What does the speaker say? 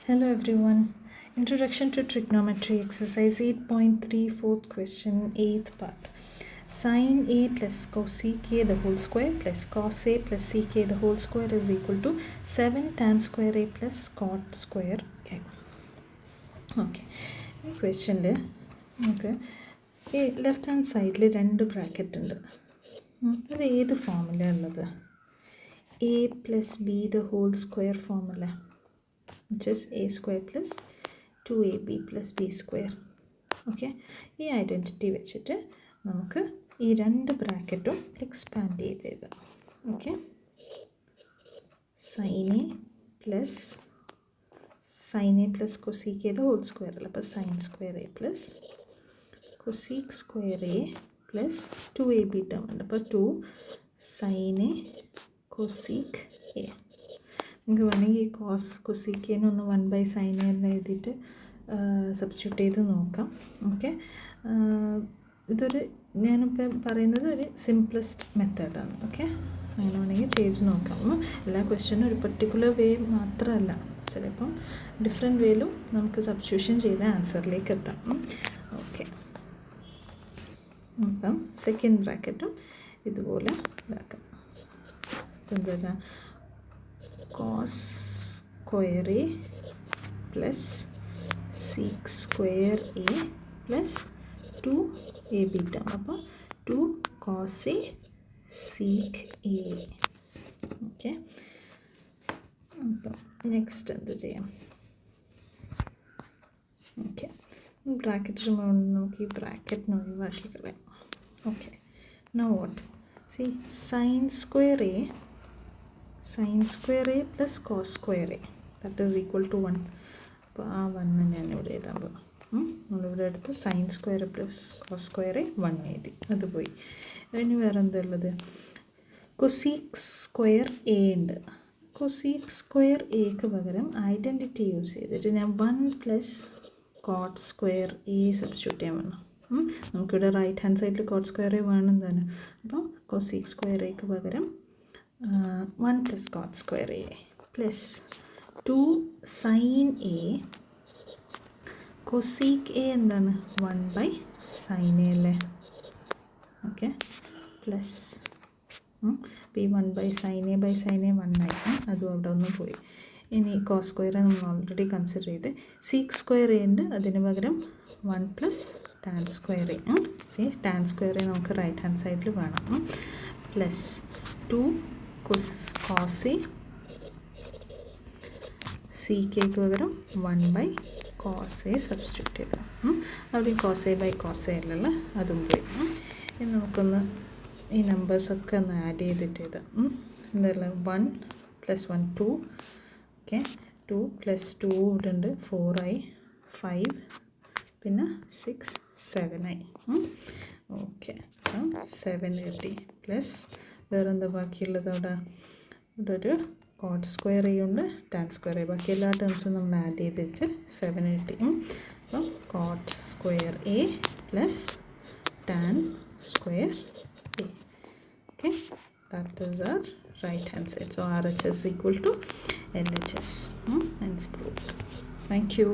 Hello everyone. Introduction to Trigonometry exercise 8.3 fourth question 8th part. Sin A plus cosec A the whole square plus cos A plus sec A the whole square is equal to 7 tan square A plus cot square A. Okay. ഈ ക്വസ്റ്റ്യനിൽ നമുക്ക് ഈ left hand സൈഡിൽ രണ്ട് bracket ഉണ്ട്. അത് ഏത് ഫോമിലാണ് ഉള്ളത്? A plus B the whole square formula, which is a square plus 2ab plus b square. Okay, ഈ ഐഡൻറ്റിറ്റി വെച്ചിട്ട് നമുക്ക് ഈ രണ്ട് ബ്രാക്കറ്റും എക്സ്പാൻഡ് ചെയ്ത് എഴുതാം. Okay, sine A plus cosec ചെയ്ത ഹോൾ സ്ക്വയർ അല്ല, അപ്പോൾ sine square A plus cosec square A plus 2ab term ഉണ്ട്. അപ്പോൾ 2 സൈൻ എ കൊസീക്ക് എ. നിങ്ങൾക്ക് വേണമെങ്കിൽ കൊസീക്കേനെ ഒന്ന് 1/sin എന്ന് എഴുതിയിട്ട് സബ്സ്റ്റിറ്റ്യൂട്ട് ചെയ്ത് നോക്കാം. ഓക്കെ, ഇതൊരു ഞാനിപ്പോൾ പറയുന്നത് ഒരു സിംപ്ലസ്റ്റ് മെത്തേഡാണ്. ഓക്കെ, അങ്ങനെ വേണമെങ്കിൽ ചെയ്ത് നോക്കാം. എല്ലാ ക്വസ്റ്റ്യനും ഒരു പർട്ടിക്കുലർ വേ മാത്രമല്ല, ചിലപ്പം ഡിഫറെൻറ്റ് വേയിലും നമുക്ക് സബ്സ്റ്റിറ്റ്യൂഷൻ ചെയ്ത ആൻസറിലേക്ക് എത്താം. ഓക്കെ, അപ്പം സെക്കൻഡ് ബ്രാക്കറ്റും ഇതുപോലെ ഇതാക്കാം. എന്താ, cos square a plus sec square a plus 2ab term. അപ്പോൾ 2 cos a sec a. Okay, അപ്പം നെക്സ്റ്റ് എന്ത് ചെയ്യാം? ഓക്കെ, ബ്രാക്കറ്റിന് മുകളിൽ നമുക്ക് ഈ ബ്രാക്കറ്റിന് ഒഴിവാക്കി കളയാം. Okay, now what? C sin square a plus cos square a that is equal to 1. അപ്പോൾ ആ 1 ഞാനിവിടെ എഴുതാൻ പോകും. നമ്മളിവിടെ എടുത്ത് sine square plus cos square 1 എഴുതി, അത് പോയി. അതിന് വേറെ എന്താ ഉള്ളത്? കൊസീക്ക് സ്ക്വയർ എ ഉണ്ട്. കൊസീക്ക് സ്ക്വയർ എക്ക് പകരം ഐഡൻറ്റിറ്റി യൂസ് ചെയ്തിട്ട് ഞാൻ 1 plus cot square A substitute ചെയ്യാൻ വേണം. നമുക്കിവിടെ റൈറ്റ് ഹാൻഡ് സൈഡിൽ കോട്ട് സ്ക്വയർ എ വേണം തന്നെ. അപ്പോൾ കൊസീക്ക് സ്ക്വയർ എക്ക് പകരം 1 plus cot square a plus 2 sin a cosec a എന്താണ്? 1/sin a അല്ലേ? ഓക്കെ, പ്ലസ് ഈ 1/sin a 1 ആയി, അതും അവിടെ ഒന്ന് പോയി. ഇനി കോസ് സ്ക്വയർ നമ്മൾ ഓൾറെഡി കൺസിഡർ ചെയ്ത് സീക്ക് സ്ക്വയർ എ ഉണ്ട്, അതിന് പകരം 1 plus tan square A. Tan square A നമുക്ക് റൈറ്റ് ഹാൻഡ് സൈഡിൽ വേണം. പ്ലസ് 2 cos a sec പകരം 1/cos a സബ്സ്റ്റിറ്റ്യൂട്ട് ചെയ്ത് അവിടെ cos a/cos a അല്ലല്ലോ, അതും പോയി. ഇനി നമുക്കൊന്ന് ഈ നമ്പേഴ്സൊക്കെ ഒന്ന് ആഡ് ചെയ്തിട്ട് എഴുതാം. എന്തായാലും 1 + 1 2. ഓക്കെ, 2 + 2 ഇവിടെ ഉണ്ട്, 4 ആയി, 5 പിന്നെ 6 7 ആയി. ഓക്കെ, 7 കിട്ടി. പ്ലസ് വേറെന്താ ബാക്കിയുള്ളത്? ഇവിടെ ഒരു കോട്ട് സ്ക്വയർ എ ഉണ്ട്, ടാൻ സ്ക്വയർ എ, ബാക്കി എല്ലാ ടേംസും നമ്മൾ ആഡ് ചെയ്തിട്ട് 7 കിട്ടി. അപ്പം cot square A plus tan square A. Okay, that is our right hand side. So RHS equal to LHS. Hence proved. Thank you.